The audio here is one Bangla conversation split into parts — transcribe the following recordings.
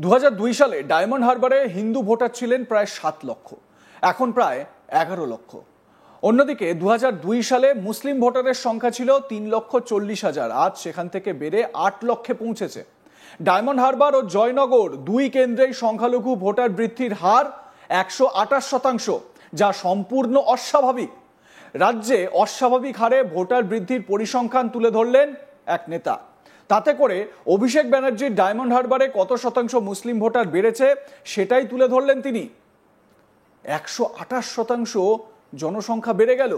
2002 সালে ডায়মন্ড হারবারে হিন্দু ভোটার ছিলেন প্রায় 7 লক্ষ, এখন প্রায় 11 লক্ষ। অন্যদিকে 2002 সালে মুসলিম ভোটারের সংখ্যা ছিল 3,40,000, আজ সেখান থেকে বেড়ে 8 লক্ষে পৌঁছেছে। ডায়মন্ড হারবার ও জয়নগর দুই কেন্দ্রেই সংখ্যালঘু ভোটার বৃদ্ধির হার 128%, যা সম্পূর্ণ অস্বাভাবিক। রাজ্যে অস্বাভাবিক হারে ভোটার বৃদ্ধির পরিসংখ্যান তুলে ধরলেন এক নেতা। তাতে করে অভিষেক ব্যানার্জির ডায়মন্ড হারবারে কত শতাংশ মুসলিম ভোটার বেড়েছে সেটাই তুলে ধরলেন তিনি। 128% জনসংখ্যা বেড়ে গেল।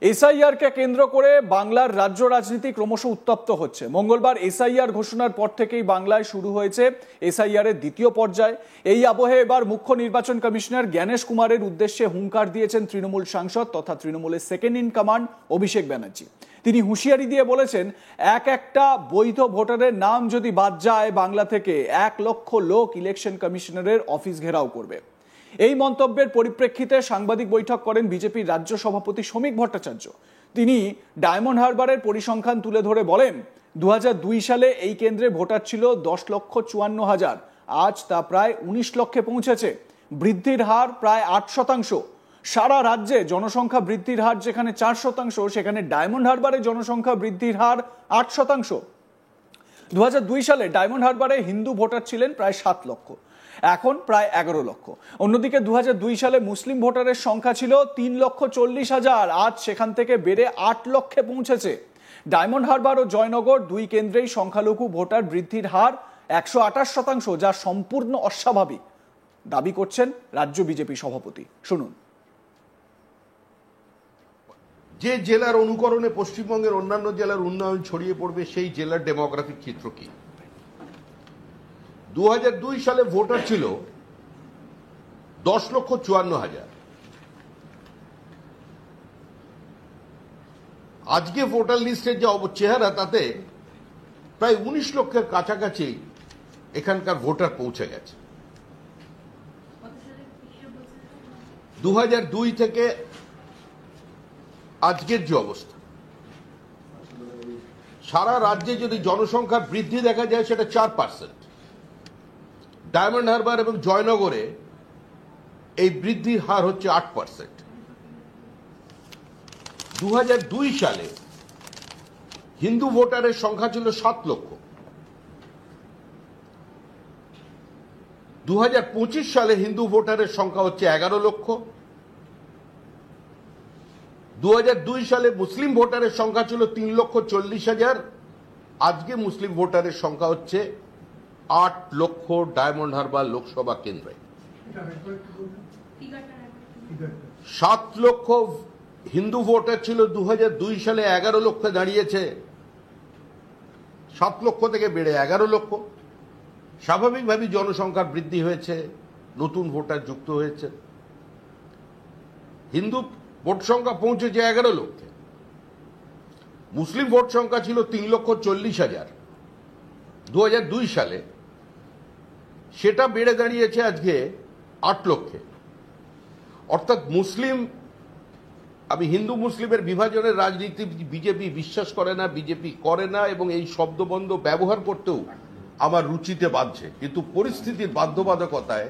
এসআইআর কে কেন্দ্র করে বাংলার রাজ্য রাজনীতি ক্রমশ উত্তপ্ত হচ্ছে। মঙ্গলবার এসআইআর ঘোষণার পর থেকেই বাংলায় শুরু হয়েছে এসআইআর এর দ্বিতীয় পর্যায়। এই আবহে এবার মুখ্য নির্বাচন কমিশনার জ্ঞানেশ কুমারের উদ্দেশ্যে হুঙ্কার দিয়েছেন তৃণমূল সাংসদ তথা তৃণমূলের second in command Abhishek Banerjee. তিনি হুঁশিয়ারি দিয়ে বলেছেন, একটা বৈধ ভোটারের নাম যদি বাদ যায় বাংলা থেকে 1 লক্ষ লোক ইলেকশন কমিশনারের অফিস ঘেরাও করবে। এই মন্তব্যের পরিপ্রেক্ষিতে সাংবাদিক বৈঠক করেন বিজেপির রাজ্য সভাপতি শ্রমিক ভট্টাচার্য। তিনি ডায়মন্ড হারবারের পরিসংখ্যান তুলে ধরে বলেন, 2002 সালে এই কেন্দ্রে ভোটার ছিল 10,54,000, আজ তা প্রায় 19 লক্ষে পৌঁছেছে। বৃদ্ধির হার প্রায় 8%। সারা রাজ্যে জনসংখ্যা বৃদ্ধির হার যেখানে 4%, সেখানে ডায়মন্ড হারবারে জনসংখ্যা বৃদ্ধির হার 8%। 2002 সালে ডায়মন্ড হারবারে হিন্দু ভোটার ছিলেন প্রায় 7 লক্ষ, এখন প্রায় 11 লক্ষ। অন্যদিকে 2002 সালে মুসলিম ভোটারের সংখ্যা ছিল 3,40,000, আজ সেখান থেকে বেড়ে 8 লক্ষে পৌঁছেছে। ডায়মন্ড হারবার ও জয়নগর দুই কেন্দ্রেই সংখ্যালঘু ভোটার বৃদ্ধির হার 128%, যা সম্পূর্ণ অস্বাভাবিক দাবি করছেন রাজ্য বিজেপি সভাপতি। শুনুন। যে জেলার অনুকরণে পশ্চিমবঙ্গের অন্যান্য জেলার উন্নয়ন ছড়িয়ে পড়বে, সেই জেলার ডেমোগ্রাফিক চিত্র কি? 2002 সালে ভোটার ছিল 10,54,000, আজকে ভোটার লিস্টের যে চেহারা তাতে প্রায় 19 লক্ষের কাছাকাছি এখানকার ভোটার পৌঁছে গেছে। 2002 থেকে আজকের যে অবস্থা, সারা রাজ্যে যদি জনসংখ্যা বৃদ্ধি দেখা যায় সেটা 4%। ডায়মন্ড হারবার এবং জয়নগরে এই বৃদ্ধির হার হচ্ছে 8%। 2002 সালে হিন্দু ভোটারের সংখ্যা ছিল 7 লক্ষ, 2025 সালে হিন্দু ভোটারের সংখ্যা হচ্ছে 11 লক্ষ। 2002 সালে মুসলিম ভোটারের সংখ্যা ছিল 3,40,000, আজকে মুসলিম ভোটারের সংখ্যা হচ্ছে 8 লক্ষ ডায়মন্ড হারবার লোকসভা কেন্দ্রে। 7 লক্ষ হিন্দু ভোটার ছিল 2002 সালে, 11 লক্ষ দাঁড়িয়েছে। 7 লক্ষ থেকে বেড়ে 11 লক্ষ। স্বাভাবিকভাবেই জনসংখ্যার বৃদ্ধি হয়েছে, নতুন ভোটার যুক্ত হয়েছে। হিন্দু ভোট সংখ্যা পৌঁছেছে 11 লক্ষে। মুসলিম ভোট সংখ্যা ছিল 3,40,000 2002 সালে, সেটা বেড়ে দাঁড়িয়েছে আজকে 8 লক্ষে। অর্থাৎ আমি হিন্দু মুসলিমের বিভাজনের রাজনীতি বিজেপি বিশ্বাস করে না, বিজেপি করে না, এবং এই শব্দবন্ধ ব্যবহার করতেও আমার রুচিতে বাঁধছে। কিন্তু পরিস্থিতির বাধ্যবাধকতায়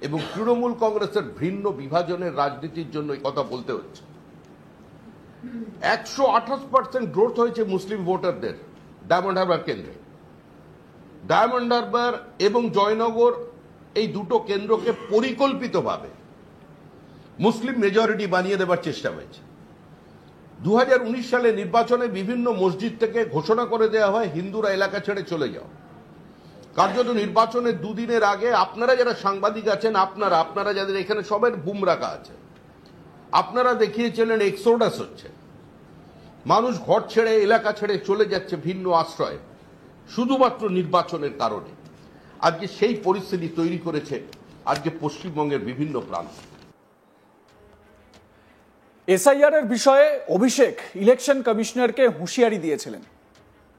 এবং তৃণমূল কংগ্রেসের ভিন্ন বিভাজনের রাজনীতির জন্য এই কথা বলতে হচ্ছে। 128% গ্রোথ হয়েছে মুসলিম ভোটারদের ডায়মন্ড হারবার কেন্দ্রে। ডায়মন্ড হারবার এবং জয়নগর এই দুটো কেন্দ্রকে পরিকল্পিতভাবে মুসলিম মেজরিটি বানিয়ে দেবার চেষ্টা হয়েছে। 2019 সালে নির্বাচনে বিভিন্ন মসজিদ থেকে ঘোষণা করে দেওয়া হয় হিন্দুরা এলাকা ছেড়ে চলে যাও। কার্যত নির্বাচনের দুদিনের আগে আপনারা যারা সাংবাদিক আছেন, আপনারা যাদের এখানে সবার বুম রাখা আছে, আপনারা দেখিয়েছিলেন এক্সোডাস হচ্ছে, মানুষ ঘর ছেড়ে এলাকা ছেড়ে চলে যাচ্ছে ভিন্ন আশ্রয়ে, শুধুমাত্র নির্বাচনের কারণে। আজকে সেই পরিস্থিতি তৈরি করেছে আজকে পশ্চিমবঙ্গের বিভিন্ন প্রান্ত। এসআইআর এর বিষয়ে অভিষেক ইলেকশন কমিশনারকে হুঁশিয়ারি দিয়েছিলেন,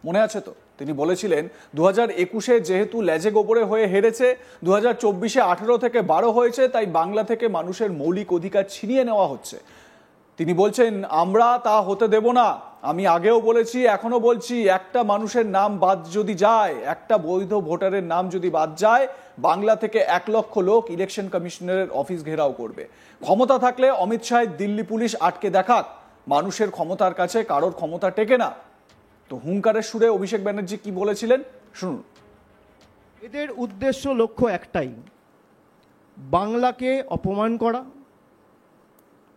মনে আছে তো? তিনি বলেছিলেন 2021-এ যেহেতু লেজে গোবরে হয়ে হেরেছে, 2024-এ 18 থেকে 12 হয়েছে, তাই বাংলা থেকে মানুষের মৌলিক অধিকার ছিনিয়ে নেওয়া হচ্ছে। তিনি বলছেন, আমরা তা হতে দেব না, আমি আগেও বলেছি, এখনো বলছি, একটা মানুষের নাম বাদ যদি যায়, একটা বৈধ ভোটারের নাম যদি বাদ যায়, বাংলা থেকে 1 লক্ষ লোক ইলেকশন কমিশনারের অফিস ঘেরাও করবে। ক্ষমতা থাকলে অমিত শাহ দিল্লি পুলিশ আটকে দেখাক, মানুষের ক্ষমতার কাছে কারোর ক্ষমতা টেকে না। তো হুঙ্কারের সুরে অভিষেক ব্যানার্জি কি বলেছিলেন শুনুন। এদের উদ্দেশ্য লক্ষ্য একটাই, বাংলাকে অপমান করা,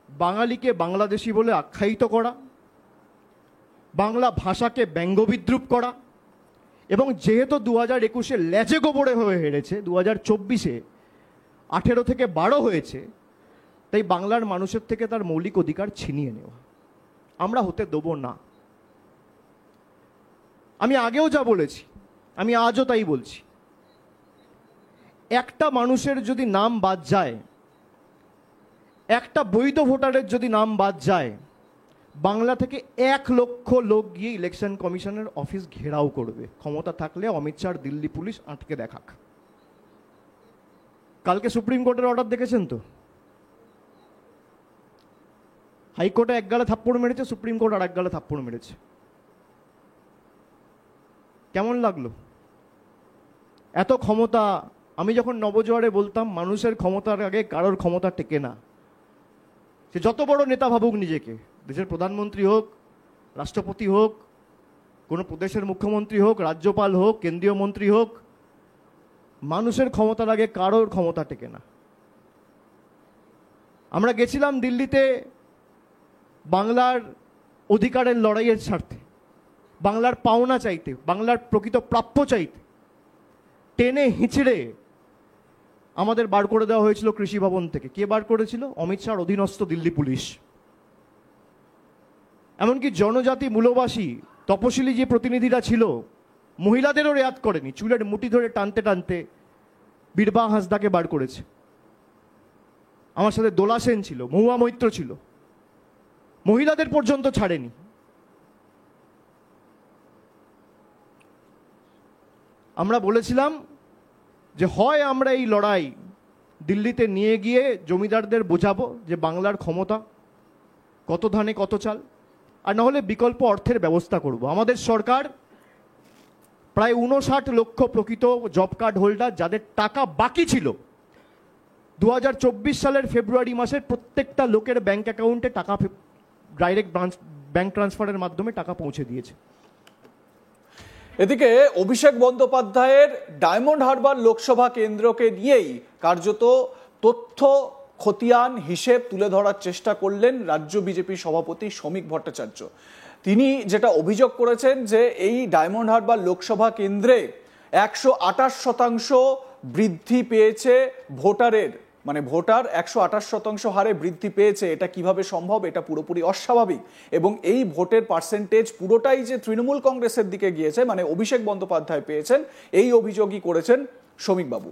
বাঙালিকে বাংলাদেশি বলে আখ্যায়িত করা, বাংলা ভাষাকে ব্যঙ্গ বিদ্রুপ করা, এবং যেহেতু 2021-এ লেজে গোবরে হয়ে হেরেছে, 2024-এ 18 থেকে 12 হয়েছে, তাই বাংলার মানুষের থেকে তার মৌলিক অধিকার ছিনিয়ে নেওয়া আমরা হতে দেবো না। আমি আগেও যা বলেছি, আমি আজও তাই বলছি, একটা মানুষের যদি নাম বাদ যায়, একটা বৈধ ভোটারের যদি নাম বাদ যায়, বাংলা থেকে 1 লক্ষ লোক গিয়ে ইলেকশন কমিশনের অফিস ঘেরাও করবে। ক্ষমতা থাকলে অমিত শাহ দিল্লি পুলিশ আটকে দেখাক। কালকে সুপ্রিম কোর্টের অর্ডার দেখেছেন তো? হাইকোর্টে এক গালে থাপ্পড় মেরেছে, সুপ্রিম কোর্ট আর এক গালে থাপ্পড় মেরেছে। কেমন লাগলো? এত ক্ষমতা। আমি যখন নবজোয়ারে বলতাম মানুষের ক্ষমতার আগে কারোর ক্ষমতা টেকে না, সে যত বড় নেতা ভাবুক নিজেকে, দেশের প্রধানমন্ত্রী হোক, রাষ্ট্রপতি হোক, কোনো প্রদেশের মুখ্যমন্ত্রী হোক, রাজ্যপাল হোক, কেন্দ্রীয় মন্ত্রী হোক, মানুষের ক্ষমতার আগে কারোর ক্ষমতা টেকে না। আমরা গেছিলাম দিল্লিতে বাংলার অধিকারের লড়াইয়ের স্বার্থে, বাংলার পাওনা চাইতে, বাংলার প্রকৃত প্রাপ্য চাইতে। টেনে হিঁচড়ে আমাদের বার করে দেওয়া হয়েছিল কৃষি ভবন থেকে। কে বার করেছিল? অমিত শাহর অধীনস্থ দিল্লি পুলিশ। এমনকি জনজাতি মূলবাসী তপশিলি যে প্রতিনিধিরা ছিল, মহিলাদেরও রেয়াত করেনি, চুলের মুঠি ধরে টানতে টানতে বীরবা হাঁসদাকে বার করেছে। আমার সাথে দোলা সেন ছিল, মহুয়া মৈত্র ছিল, মহিলাদের পর্যন্ত ছাড়েনি। আমরা বলেছিলাম যে হয় আমরা এই লড়াই দিল্লিতে নিয়ে গিয়ে জমিদারদের বোঝাবো যে বাংলার ক্ষমতা কত ধানে কত চাল, আর না হলে বিকল্প অর্থের ব্যবস্থা করব। আমাদের সরকার প্রায় 59 লক্ষ প্রকৃত জব কার্ড হোল্ডার, যাদের টাকা বাকি ছিল 2024 সালের ফেব্রুয়ারি মাসের প্রত্যেকটা লোকের ব্যাংক অ্যাকাউন্টে টাকা ডাইরেক্ট ব্যাংক ট্রান্সফারের মাধ্যমে টাকা পৌঁছে দিয়েছে। এদিকে অভিষেক বন্দ্যোপাধ্যায়ের ডায়মন্ড হারবার লোকসভা কেন্দ্রকে নিয়েই কার্যত তথ্য খতিয়ান হিসেব তুলে ধরার চেষ্টা করলেন রাজ্য বিজেপি সভাপতি শ্রমিক ভট্টাচার্য। তিনি যেটা অভিযোগ করেছেন যে এই ডায়মন্ড হারবার লোকসভা কেন্দ্রে 128% বৃদ্ধি পেয়েছে ভোটারের, মানে ভোটার 128% হারে বৃদ্ধি পেয়েছে। এটা কিভাবে সম্ভব? এটা পুরোপুরি অস্বাভাবিক। এবং এই ভোটের পার্সেন্টেজ পুরোটাই যে তৃণমূল কংগ্রেসের দিকে গিয়েছে, মানে অভিষেক বন্দ্যোপাধ্যায় পেয়েছেন, এই অভিযোগই করেছেন শ্রমিকবাবু।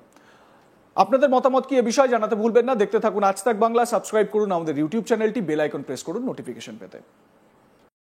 আপনাদের মতামত কি এ বিষয়ে জানাতে ভুলবেন না। দেখতে থাকুন আজ তাক বাংলা, সাবস্ক্রাইব করুন আমাদের ইউটিউব চ্যানেলটি, বেল আইকন প্রেস করুন নোটিফিকেশন পেতে।